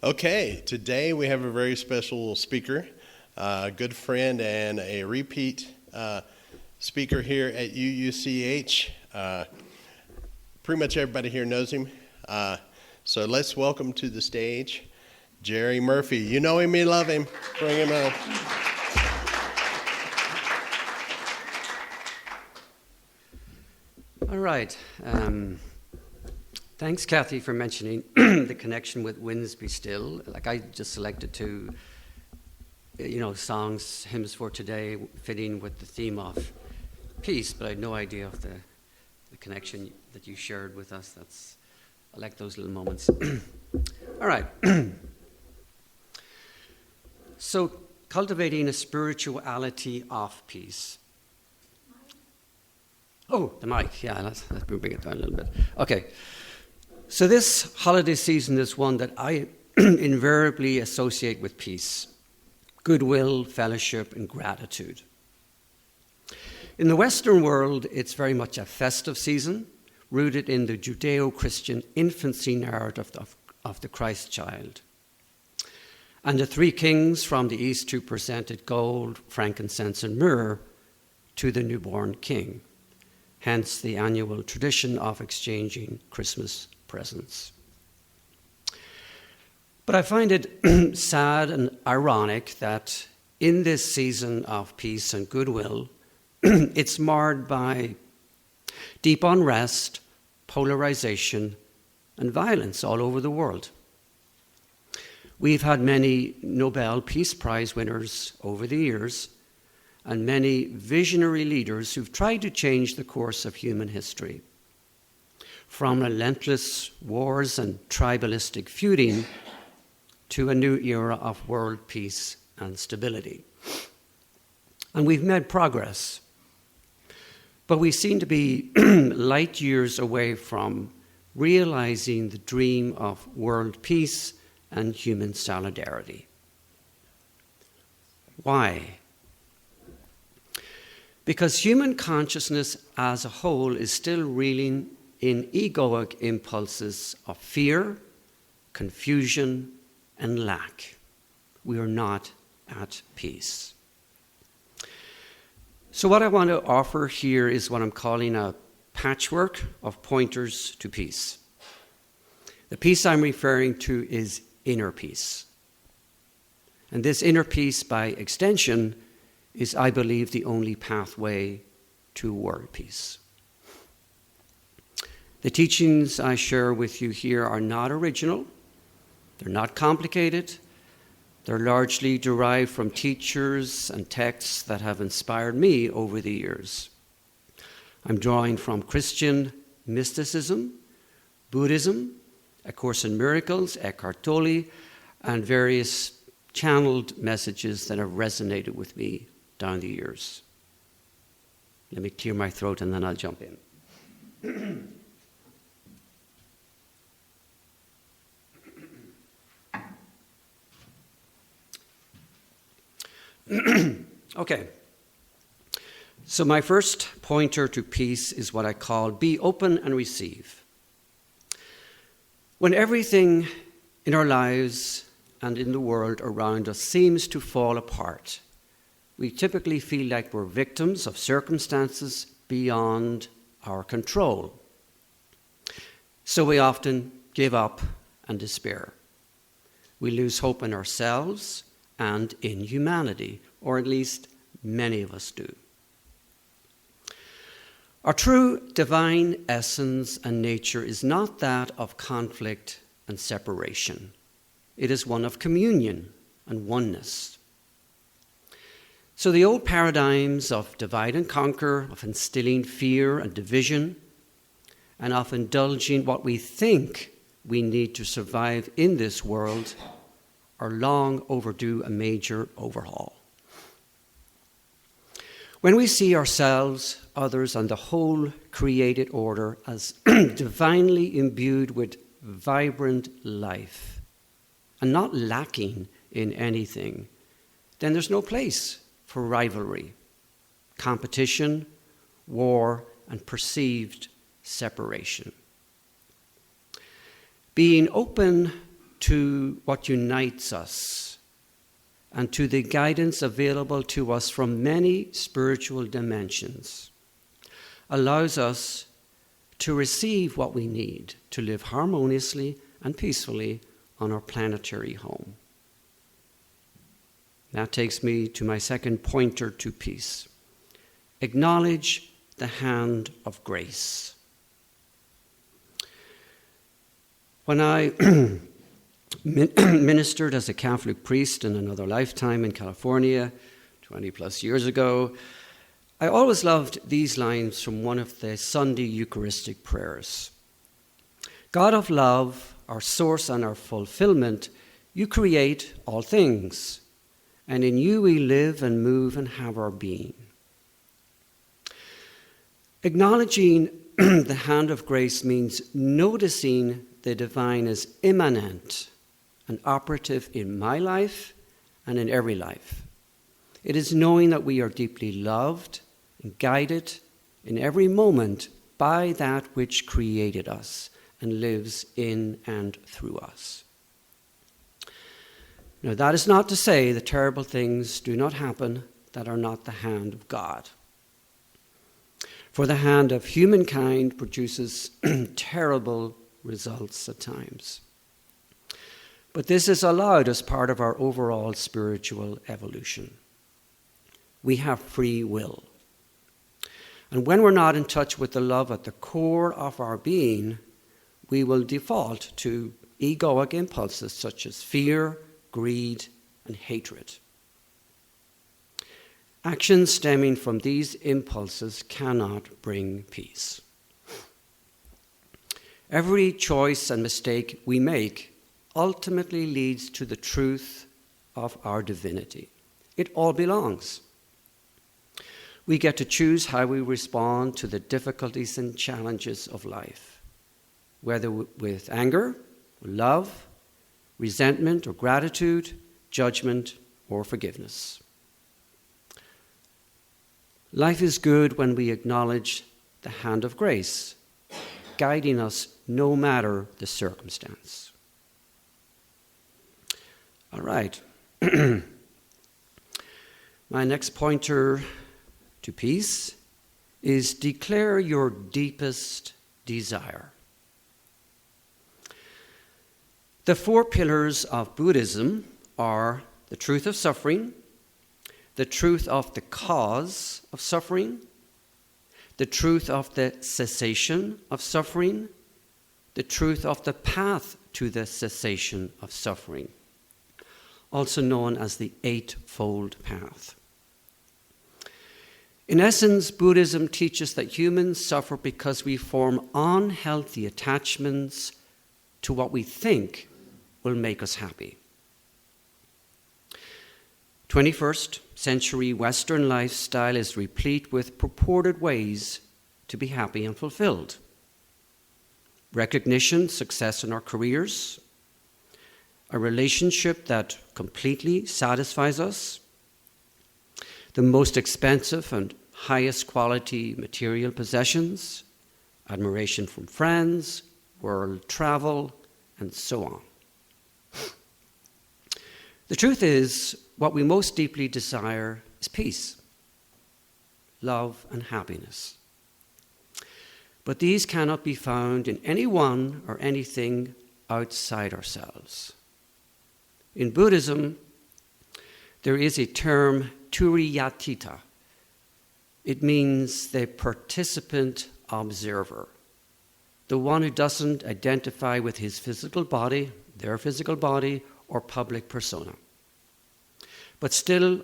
Okay, today we have a very special speaker, a good friend and a repeat speaker here at UUCH. Pretty much everybody here knows him. So let's welcome to the stage Gerry Murphy. You know him, you love him. Bring him on. All right. Thanks, Kathy, for mentioning the connection with Winds Be Still. Like, I just selected two, songs, hymns for today, fitting with the theme of peace, but I had no idea of the connection that you shared with us. I like those little moments. All right. So, cultivating a spirituality of peace. Oh, the mic. Yeah, let's bring it down a little bit. Okay. So this holiday season is one that I invariably associate with peace, goodwill, fellowship, and gratitude. In the Western world, it's very much a festive season, rooted in the Judeo-Christian infancy narrative of the Christ child. And the three kings from the east who presented gold, frankincense, and myrrh to the newborn king. Hence the annual tradition of exchanging Christmas presents. But I find it sad and ironic that in this season of peace and goodwill, it's marred by deep unrest, polarization, and violence all over the world. We've had many Nobel Peace Prize winners over the years, and many visionary leaders who've tried to change the course of human history. From relentless wars and tribalistic feuding to a new era of world peace and stability. And we've made progress, but we seem to be light years away from realizing the dream of world peace and human solidarity. Why? Because human consciousness as a whole is still reeling in egoic impulses of fear, confusion, and lack. We are not at peace. So what I want to offer here is what I'm calling a patchwork of pointers to peace. The peace I'm referring to is inner peace. And this inner peace, by extension, is, I believe, the only pathway to world peace. The teachings I share with you here are not original. They're not complicated. They're largely derived from teachers and texts that have inspired me over the years. I'm drawing from Christian mysticism, Buddhism, A Course in Miracles, Eckhart Tolle, and various channeled messages that have resonated with me down the years. Let me clear my throat and then I'll jump in. Okay. So my first pointer to peace is what I call be open and receive. When everything in our lives and in the world around us seems to fall apart, we typically feel like we're victims of circumstances beyond our control. So we often give up and despair. We lose hope in ourselves and in humanity, or at least many of us do. Our true divine essence and nature is not that of conflict and separation. It is one of communion and oneness. So the old paradigms of divide and conquer, of instilling fear and division, and of indulging what we think we need to survive in this world are long overdue a major overhaul. When we see ourselves, others, and the whole created order as divinely imbued with vibrant life and not lacking in anything, then there's no place for rivalry, competition, war, and perceived separation. Being open to what unites us and to the guidance available to us from many spiritual dimensions, allows us to receive what we need to live harmoniously and peacefully on our planetary home. That takes me to my second pointer to peace. Acknowledge the hand of grace. When I ministered as a Catholic priest in another lifetime in California 20 plus years ago, I always loved these lines from one of the Sunday Eucharistic prayers. God of love, our source and our fulfillment, you create all things, and in you we live and move and have our being. Acknowledging the hand of grace means noticing the divine as immanent and operative in my life and in every life. It is knowing that we are deeply loved and guided in every moment by that which created us and lives in and through us. Now, that is not to say that terrible things do not happen that are not the hand of God. For the hand of humankind produces terrible results at times. But this is allowed as part of our overall spiritual evolution. We have free will. And when we're not in touch with the love at the core of our being, we will default to egoic impulses such as fear, greed, and hatred. Actions stemming from these impulses cannot bring peace. Every choice and mistake we make ultimately leads to the truth of our divinity. It all belongs. We get to choose how we respond to the difficulties and challenges of life, whether with anger, love, resentment or gratitude, judgment or forgiveness. Life is good when we acknowledge the hand of grace, guiding us no matter the circumstance. All right. My next pointer to peace is declare your deepest desire. The 4 pillars of Buddhism are the truth of suffering, the truth of the cause of suffering, the truth of the cessation of suffering, the truth of the path to the cessation of suffering, also known as the Eightfold Path. In essence, Buddhism teaches that humans suffer because we form unhealthy attachments to what we think will make us happy. 21st century Western lifestyle is replete with purported ways to be happy and fulfilled. Recognition, success in our careers, a relationship that completely satisfies us, the most expensive and highest quality material possessions, admiration from friends, world travel, and so on. The truth is, what we most deeply desire is peace, love, and happiness. But these cannot be found in anyone or anything outside ourselves. In Buddhism, there is a term, turiyatita. It means the participant observer, the one who doesn't identify with his physical body, their physical body, or public persona, but still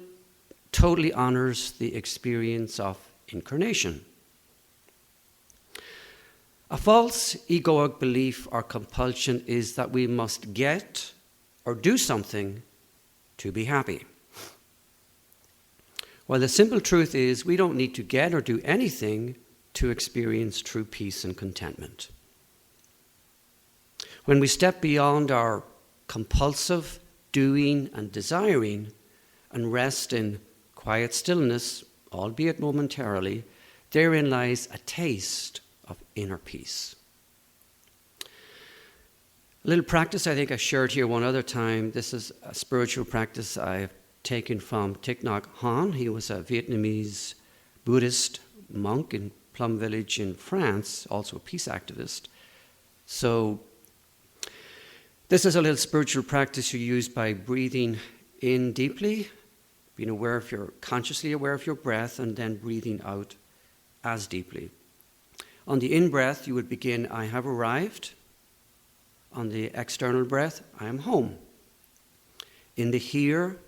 totally honors the experience of incarnation. A false egoic belief or compulsion is that we must get or do something to be happy. While the simple truth is we don't need to get or do anything to experience true peace and contentment. When we step beyond our compulsive doing and desiring and rest in quiet stillness, albeit momentarily, therein lies a taste of inner peace. A little practice I think I shared here one other time. This is a spiritual practice I've taken from Thich Nhat Hanh. He was a Vietnamese Buddhist monk in Plum Village in France, also a peace activist. So this is a little spiritual practice you use by breathing in deeply, being consciously aware of your breath, and then breathing out as deeply. On the in-breath, you would begin, I have arrived. On the external breath, I am home. In the here,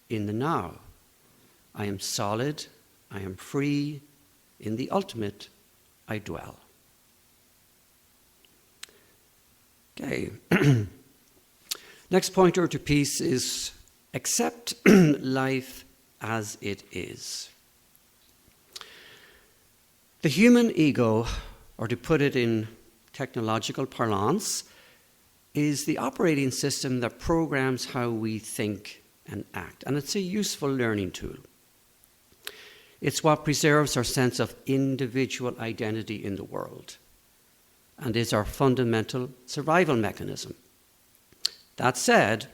in the now, I am solid, I am free. In the ultimate, I dwell. Okay. Next pointer to peace is accept life as it is. The human ego, or to put it in technological parlance, is the operating system that programs how we think and act. And it's a useful learning tool. It's what preserves our sense of individual identity in the world and is our fundamental survival mechanism. That said,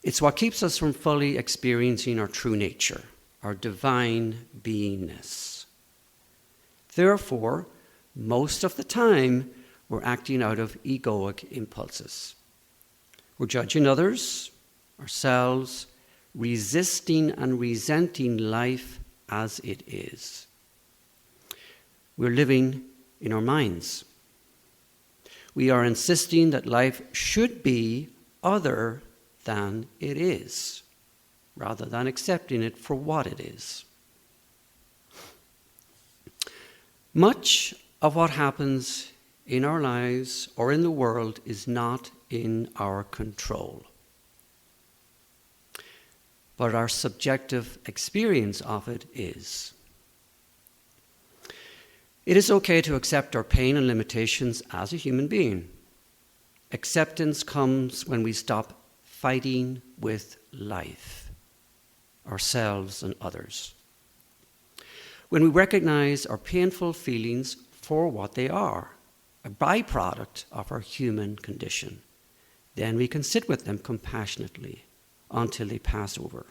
it's what keeps us from fully experiencing our true nature, our divine beingness. Therefore, most of the time, we're acting out of egoic impulses. We're judging others, ourselves, resisting and resenting life as it is. We're living in our minds. We are insisting that life should be other than it is, rather than accepting it for what it is. Much of what happens in our lives or in the world is not in our control. But our subjective experience of it is. It is okay to accept our pain and limitations as a human being. Acceptance comes when we stop fighting with life, ourselves and others. When we recognize our painful feelings for what they are, a byproduct of our human condition, then we can sit with them compassionately until they pass over.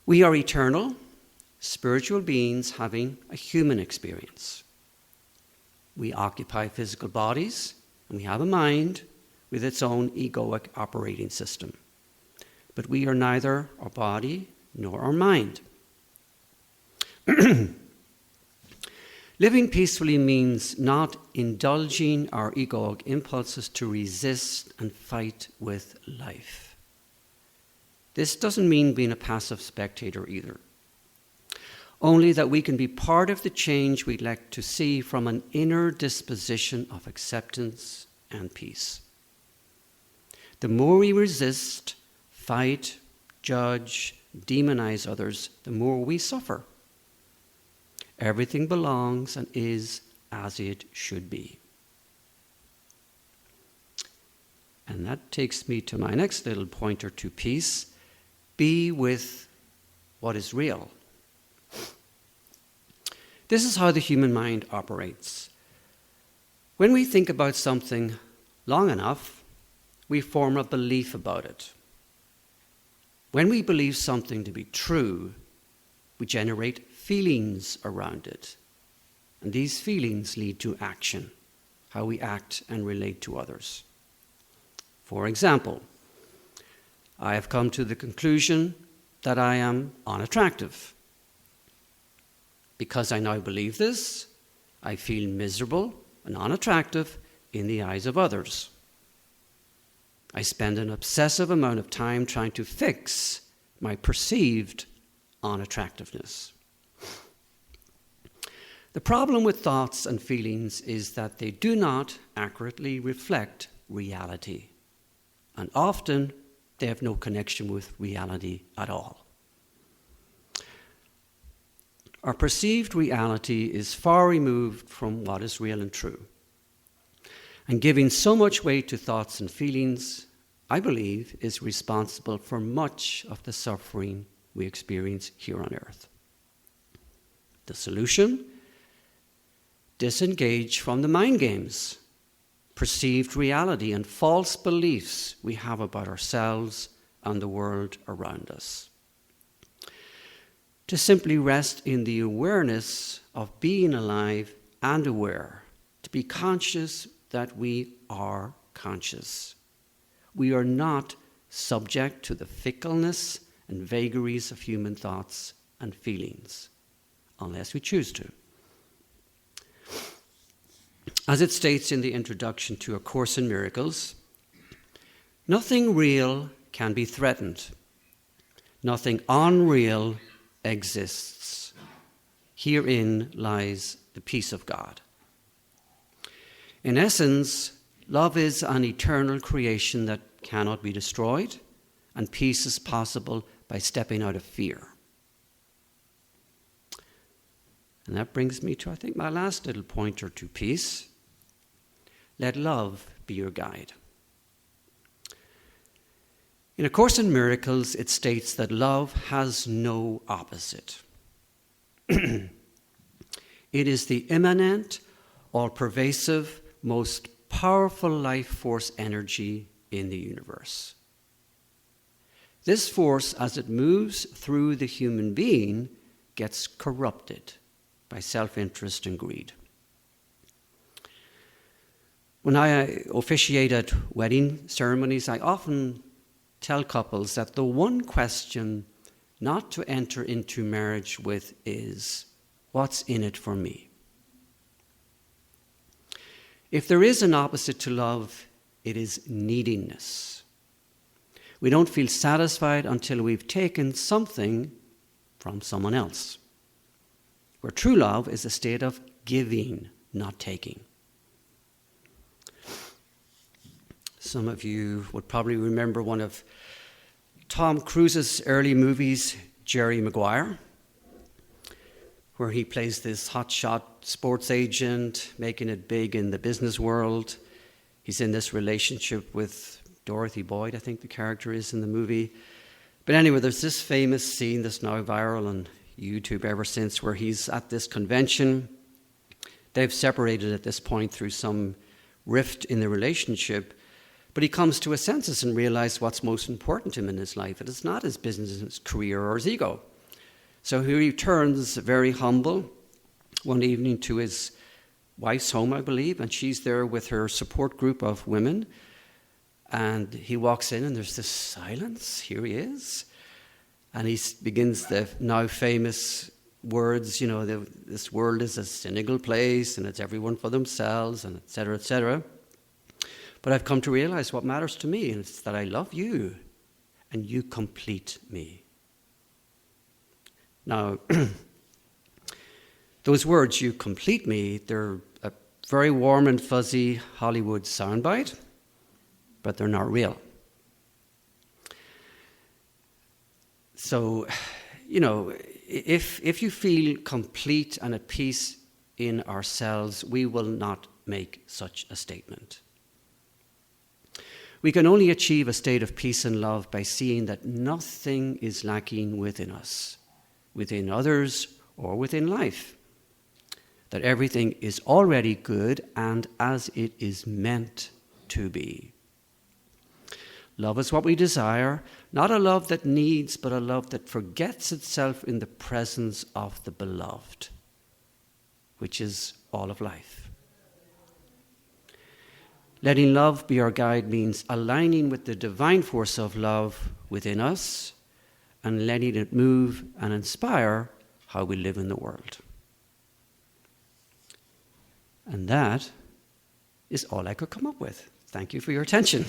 We are eternal, spiritual beings having a human experience. We occupy physical bodies, and we have a mind with its own egoic operating system. But we are neither our body nor our mind. Living peacefully means not indulging our egoic impulses to resist and fight with life. This doesn't mean being a passive spectator either. Only that we can be part of the change we'd like to see from an inner disposition of acceptance and peace. The more we resist, fight, judge, demonize others, the more we suffer. Everything belongs and is as it should be. And that takes me to my next little pointer to peace. Be with what is real. This is how the human mind operates. When we think about something long enough, we form a belief about it. When we believe something to be true, we generate feelings around it. And these feelings lead to action, how we act and relate to others. For example, I have come to the conclusion that I am unattractive. Because I now believe this, I feel miserable and unattractive in the eyes of others. I spend an obsessive amount of time trying to fix my perceived unattractiveness. The problem with thoughts and feelings is that they do not accurately reflect reality, and often they have no connection with reality at all. Our perceived reality is far removed from what is real and true. And giving so much weight to thoughts and feelings, I believe, is responsible for much of the suffering we experience here on earth. The solution? Disengage from the mind games perceived reality and false beliefs we have about ourselves and the world around us. To simply rest in the awareness of being alive and aware, to be conscious that we are conscious. We are not subject to the fickleness and vagaries of human thoughts and feelings, unless we choose to. As it states in the introduction to A Course in Miracles, nothing real can be threatened. Nothing unreal exists. Herein lies the peace of God. In essence, love is an eternal creation that cannot be destroyed, and peace is possible by stepping out of fear. And that brings me to, I think, my last little pointer to peace. Let love be your guide. In A Course in Miracles, it states that love has no opposite. It is the immanent, all-pervasive, most powerful life force energy in the universe. This force, as it moves through the human being, gets corrupted by self-interest and greed. When I officiate at wedding ceremonies, I often tell couples that the one question not to enter into marriage with is, what's in it for me? If there is an opposite to love, it is neediness. We don't feel satisfied until we've taken something from someone else. Where true love is a state of giving, not taking. Some of you would probably remember one of Tom Cruise's early movies, Gerry Maguire, where he plays this hotshot sports agent, making it big in the business world. He's in this relationship with Dorothy Boyd, I think the character is in the movie. But anyway, there's this famous scene that's now viral on YouTube ever since, where he's at this convention. They've separated at this point through some rift in the relationship. But he comes to his senses and realizes what's most important to him in his life. And it's not his business, his career, or his ego. So he returns very humble one evening to his wife's home, I believe, and she's there with her support group of women. And he walks in and there's this silence. Here he is. And he begins the now famous words, this world is a cynical place and it's everyone for themselves and et cetera, et cetera. But I've come to realize what matters to me, and it's that I love you, and you complete me. Now, those words, you complete me, they're a very warm and fuzzy Hollywood soundbite, but they're not real. So, if you feel complete and at peace in ourselves, we will not make such a statement. We can only achieve a state of peace and love by seeing that nothing is lacking within us, within others, or within life. That everything is already good and as it is meant to be. Love is what we desire, not a love that needs, but a love that forgets itself in the presence of the beloved, which is all of life. Letting love be our guide means aligning with the divine force of love within us and letting it move and inspire how we live in the world. And that is all I could come up with. Thank you for your attention.